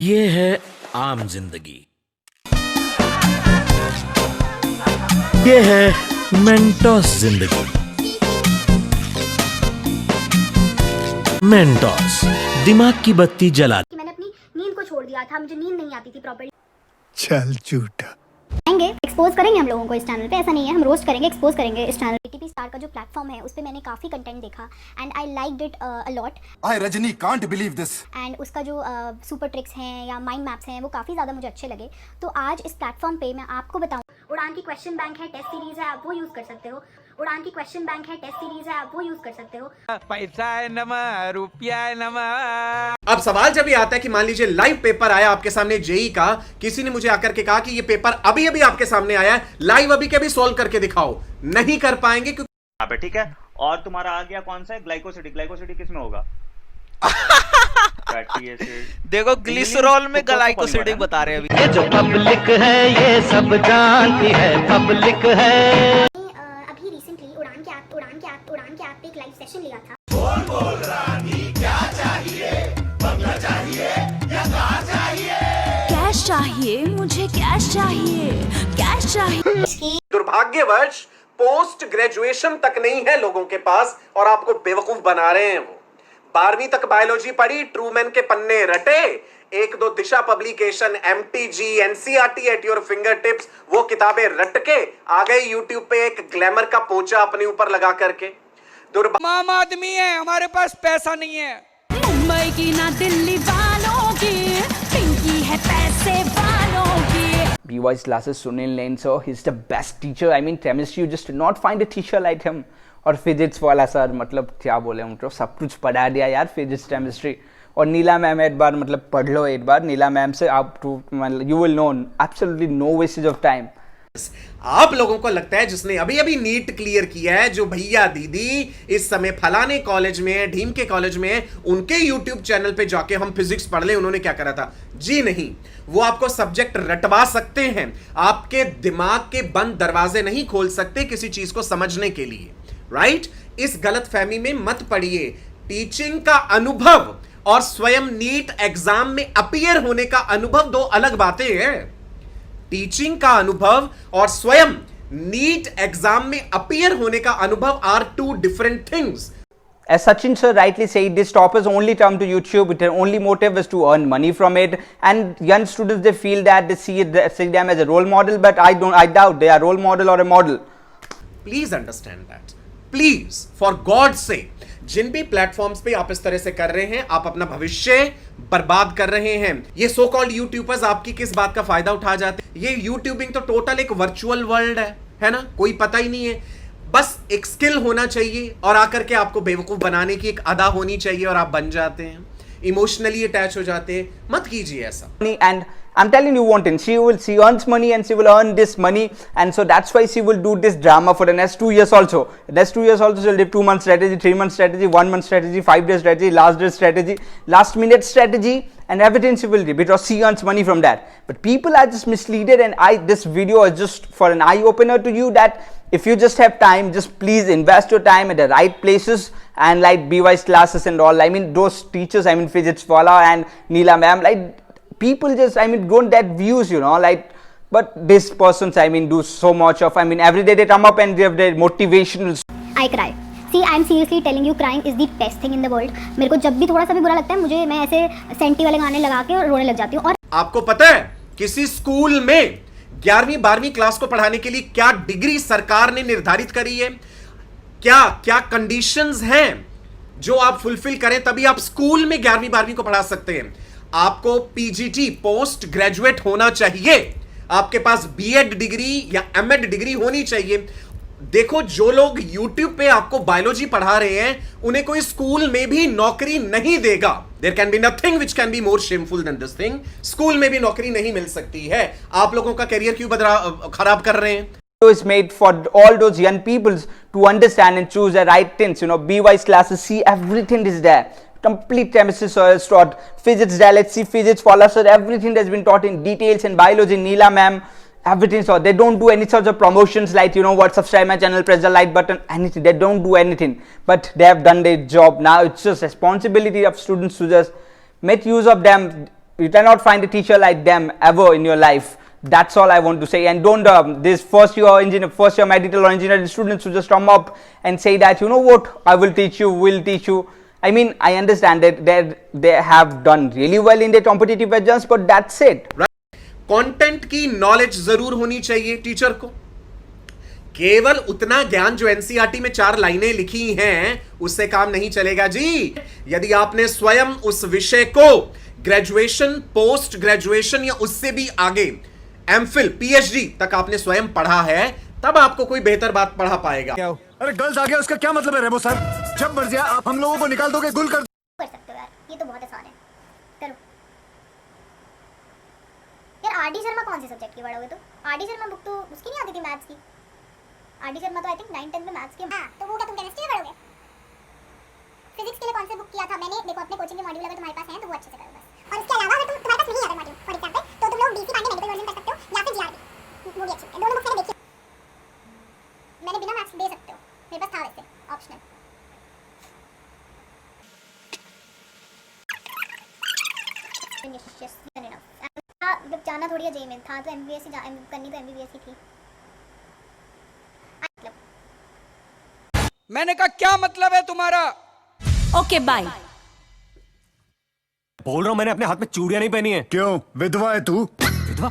ये है आम जिंदगी, ये है मेंटोस जिंदगी। मेंटोस दिमाग की बत्ती जला। मैंने अपनी नींद को छोड़ दिया था, मुझे नींद नहीं आती थी प्रॉपर्ली। चल झूठा। एक्सपोज करेंगे हम लोगों को इस चैनल पे, ऐसा नहीं है, हम रोस्ट करेंगे, एक्सपोज करेंगे इस चैनल। ATP स्टार का जो प्लेटफॉर्म है उस पे मैंने काफ़ी कंटेंट देखा and I liked it a lot. I Rajni can't believe this. And उसका जो सुपर ट्रिक्स हैं या माइंड मैप्स हैं वो काफ़ी ज़्यादा मुझे अच्छे लगे। तो आज इस प्लेटफॉर्म पे मैं आपको बताऊँ, उड़ान की क्वेश्चन बैंक है, टेस्ट सीरीज है, आप वो यूज़ कर सकते हो। उड़ान की क्वेश्चन बैंक है, टेस्ट सीरीज है, आप वो यूज़ कर सकते हो। पैसा है नमा, रुपया है नमा। अब सवाल जब ये आता है कि मान लीजिए लाइव पेपर आया आपके सामने जेई का, किसी ने मुझे आकर के कहा कि ये पेपर अभी अभी आपके सामने आया है, लाइव अभी के अभी सॉल्व करके दिखाओ। नहीं कर पाएंगे क्योंकि यहाँ पे, ठीक है। और तुम्हारा आ गया कौन सा है? ग्लाइकोसिटी। ग्लाइकोसिटी किस में होगा? Fatty acid. देखो ग्लिसरॉल में ग्लाइकोसिडिक बता रहे हैं अभी। ये जो पब्लिक है ये सब जानती है, पब्लिक है। अभी रिसेंटली उड़ान के ऐप पे एक लाइव सेशन लिया था। कैश चाहिए, मुझे कैश चाहिए, कैश चाहिए। दुर्भाग्यवश पोस्ट ग्रेजुएशन तक नहीं है लोगों के पास और आपको बेवकूफ बना रहे हैं। वो 12वीं तक बायोलॉजी पढ़ी, ट्रूमैन के पन्ने रटे, एक दो Disha publication, MTG, NCERT at your finger tips, वो किताबें रट के आ गए यूट्यूब पे एक ग्लैमर का पोचा अपने ऊपर लगा करके। आम आदमी है, हमारे पास पैसा नहीं है। मुंबई की ना दिल्ली वालों की, पिंकी है पैसे वालों की। BY's classes, Sunil Nain sir, he's the best teacher. I mean chemistry, you just not find a teacher like him. और फिजिक्स वाला सर, मतलब क्या बोले, मतलब सब कुछ पढ़ा दिया यार, फिजिक्स केमिस्ट्री। और नीला मैम एक बार मतलब पढ़ लो एक बार नीला मैम से, आप you will know absolutely no wastage of time. आप लोगों को लगता है जिसने अभी अभी नीट क्लियर किया है, जो भैया दीदी इस समय फलाने कॉलेज में है, ढीम के कॉलेज में है, उनके यूट्यूब चैनल पे जाके हम फिजिक्स पढ़ ले, उन्होंने क्या करा था? जी नहीं, वो आपको सब्जेक्ट रटवा सकते हैं, आपके दिमाग के बंद दरवाजे नहीं खोल सकते किसी चीज को समझने के लिए। राइट? इस गलतफहमी में मत पड़िए। टीचिंग का अनुभव और स्वयं नीट एग्जाम में अपीयर होने का अनुभव दो अलग बातें हैं। टीचिंग का अनुभव और स्वयं नीट एग्जाम में अपीयर होने का अनुभव are two different things. As Sachin sir rightly said, this topics only come to YouTube. Their only motive is to earn money from it. And young students, they feel that they see them as a role model, but I doubt they are role model or a model. Please understand that. Please, for God's sake, जिन भी platforms पे आप इस तरह से कर रहे हैं, आप अपना भविष्य बर्बाद कर रहे हैं। ये सो कॉल्ड यूट्यूबर्स आपकी किस बात का फायदा उठा जाते हैं? ये यूट्यूबिंग तो टोटल एक वर्चुअल वर्ल्ड है ना? कोई पता ही नहीं है। बस एक स्किल होना चाहिए और आकर के आपको बेवकूफ बनाने की एक अदा होनी चाहिए और आप बन जाते हैं, इमोशनली अटैच हो जाते हैं। मत कीजिए ऐसा। And I'm telling you one thing, she earns money and she will earn this money, and so that's why she will do this drama for the next 2 years also. Next 2 years also she'll do 2-month strategy, 3-month strategy, 1-month strategy, 5-day strategy, last day strategy, last minute strategy, and everything she will do because she earns money from that. But people are just misleaded, and this video is just for an eye opener to you that if you just have time, just please invest your time at the right places, and like BY's classes and all. I mean those teachers, I mean physics wala and Neela ma'am, like people just, I mean, don't get views, you know, like, but these persons, I mean, do so much of, I mean, every day they come up and give their motivational. I cry. See, I am seriously telling you, crying is the best thing in the world. मेरे को जब भी थोड़ा सा भी बुरा लगता है, मैं ऐसे सेंटी वाले गाने लगा के रोने लग जाती हूँ। और आपको पता है किसी स्कूल में 11वीं 12वीं क्लास को पढ़ाने के लिए क्या डिग्री सरकार ने निर्धारित करी है? क्या क्या कंडीशंस हैं जो आप फुलफिल करें तभी आप स्कूल में 11वीं 12वीं को पढ़ा सकते हैं? आपको PGT पोस्ट ग्रेजुएट होना चाहिए, आपके पास BEd डिग्री या MEd डिग्री होनी चाहिए। देखो, जो लोग YouTube पे आपको बायोलॉजी पढ़ा रहे हैं, उन्हें कोई स्कूल में भी नौकरी नहीं देगा। There can be nothing which can be more shameful than this thing. School में भी नौकरी नहीं मिल सकती है। आप लोगों का करियर क्यों खराब कर रहे हैं? Is made for all those young people to understand and choose the right things. You know, BY's classes, see, everything is there. Complete chemistry sir is taught, physics there, let's see, physics follow sir, everything has been taught in details, in biology, Neela ma'am, everything. So they don't do any sort of promotions like, you know what, subscribe my channel, press the like button, anything. They don't do anything, but they have done their job. Now it's just responsibility of students to just make use of them You cannot find a teacher like them ever in your life. That's all I want to say. And don't this first year medical or engineering students who just come up and say that, you know what, I will teach you, will teach you. I mean, I understand that they have done really well in their competitive exams, but that's it. Content की knowledge जरूर होनी चाहिए teacher को. केवल उतना ज्ञान जो NCERT में 4 लाइनें लिखी हैं उससे काम नहीं चलेगा जी. यदि आपने स्वयं उस विषय को ग्रेजुएशन, पोस्ट ग्रेजुएशन या उससे भी आगे एमफिल, पीएचडी तक आपने स्वयं पढ़ा है, तब आपको कोई बेहतर बात पढ़ा पाएगा. अरे गर्ल्स आ गया उसका क्या मतलब है रेमो सर? जब मर्जी आप हम लोगों को निकाल दोगे, गुल कर सकते हो यार, ये तो बहुत आसान है. करो यार. आरडी शर्मा कौन से सब्जेक्ट की पढ़ोगे? तो आरडी शर्मा बुक तो उसकी नहीं आती थी मैथ्स की. आरडी शर्मा तो आई थिंक 9th 10th में मैथ्स की. हां, तो वो क्या तुम केमिस्ट्री में पढ़ोगे? फिजिक्स के लिए कौन सा बुक किया था मैंने? देखो अपने कोचिंग के मॉड्यूल अगर तुम्हारे पास हैं तो वो अच्छे से करो बस. और इसके अलावा अगर तुम्हारे पास नहीं है मॉड्यूल फॉर एग्जांपल, तो तुम लोग डीसी पांडे मेडिकल वर्जन कर सकते हो या फिर जीआरबी, वो भी अच्छी है. दोनों बुक मैंने देखी, मैंने बिना मैथ्स दे सकते हो, मेरे पास था वैसे ऑप्शनल. जब जाना थोड़ी है जेई में था तो एमबीबीएस ही करनी, तो एमबीबीएस ही थी. मैंने कहा क्या मतलब है तुम्हारा? Okay bye. बोल रहा हूँ, मैंने अपने हाथ में चूड़ियां नहीं पहनी है. क्यों, विधवा है तू? विधवा?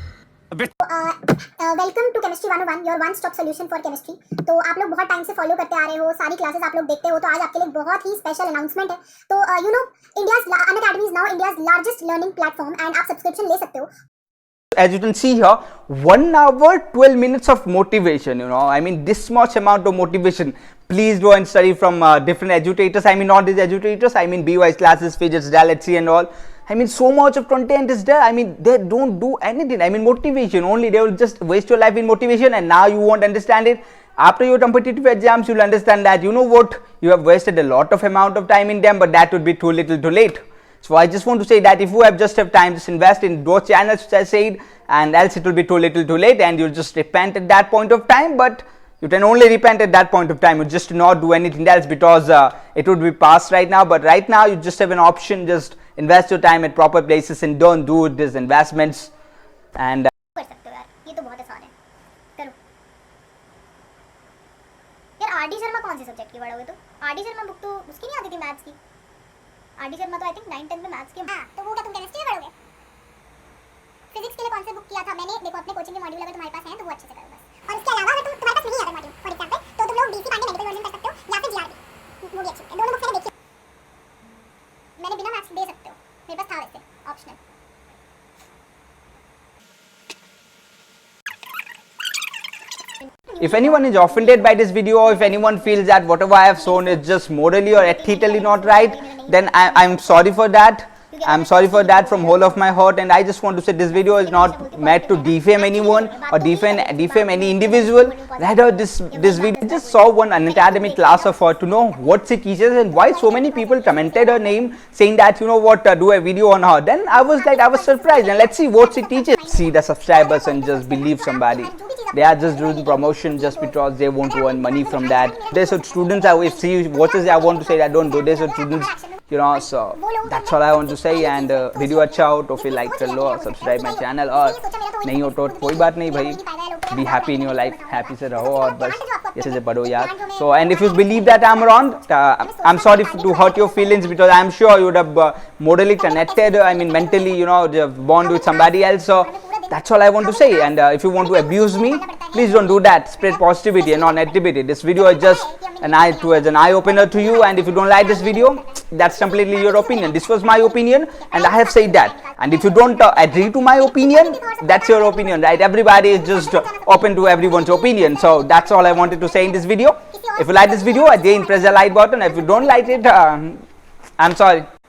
Welcome to chemistry 101, your one stop solution for chemistry. तो आप लोग बहुत टाइम से फॉलो करते आ रहे हो, सारी क्लासेस आप लोग देखते हो, तो आज आपके लिए बहुत ही स्पेशल अनाउंसमेंट है. तो you know India's Unacademy is now India's largest learning platform and आप सब्सक्रिप्शन ले सकते हो. As you can see here, 1 hour 12 minutes of motivation, you know, I mean this much amount of motivation. Please go and study from different educators. I mean not these educators, I mean BY's classes, Physics, Galaxy and all. I mean so much of content is there. I mean they don't do anything. I mean motivation only, they will just waste your life in motivation, and now you won't understand it. After your competitive exams, you'll understand that, you know what, you have wasted a lot of amount of time in them, but that would be too little too late. So I just want to say that if you have just have time, just invest in those channels which I said, and else it will be too little too late and you'll just repent at that point of time. But you can only repent at that point of time, you just not do anything else, because it would be past right now. But right now you just have an option, just invest your time at proper places and don't do these investments. And कर सकते हो यार, ये तो बहुत आसान है. करो यार. आरडी शर्मा कौन से सब्जेक्ट की पढ़ोगे? तो आरडी शर्मा बुक तो उसकी नहीं आती थी मैथ्स की. आरडी शर्मा तो आई थिंक 9th 10th में मैथ्स की. हां, तो वो क्या तुम केमिस्ट्री में पढ़ोगे? फिजिक्स के लिए कौन सा बुक किया था मैंने? देखो अपने कोचिंग के मॉड्यूल अगर तुम्हारे पास हैं तो वो अच्छे से करो बस. और इसके अलावा अगर तुम्हारे पास नहीं है मॉड्यूल फॉर एग्जांपल, तो तुम लोग डीसी पांडे मेडिकल वर्जन कर सकते हो या फिर जीआरबी, वो भी अच्छी है. दोनों बुक मैंने देखी, मैंने बिना मैथ्स दे सकते हो, मेरे पास था वैसे optional. if anyone is offended by this video, or if anyone feels that whatever I have shown is just morally or ethically not right, then I'm sorry for that. I'm sorry for that from whole of my heart, and I just want to say this video is not meant to defame anyone or defame any individual. Rather, this video, I just saw one anatomy class of her to know what she teaches and why so many people commented her name saying that, you know what, do a video on her. Then I was surprised, and let's see what she teaches. See the subscribers and just believe somebody. They are just doing promotion just because they want to earn money from that. There's a students, if she watches, I want to say that don't do this. Students, you know, so that's all I want to say. And video अच्छा हो तो फिर like कर लो और subscribe my channel, और नहीं हो तो कोई बात नहीं भाई, be happy in your life, happy से रहो और बस ऐसे से पढ़ो यार. So and if you believe that I'm wrong, I'm sorry to hurt your feelings, because I'm sure you would have morally connected, I mean mentally, you know, bond with somebody else. So that's all I want to say. And if you want to abuse me, please don't do that. Spread positivity and not negativity. This video is just an eye opener to you, and if you don't like this video, that's completely your opinion. This was my opinion and I have said that. And if you don't agree to my opinion, that's your opinion, right? Everybody is just open to everyone's opinion. So that's all I wanted to say in this video. If you like this video, again press the like button. If you don't like it, I'm sorry.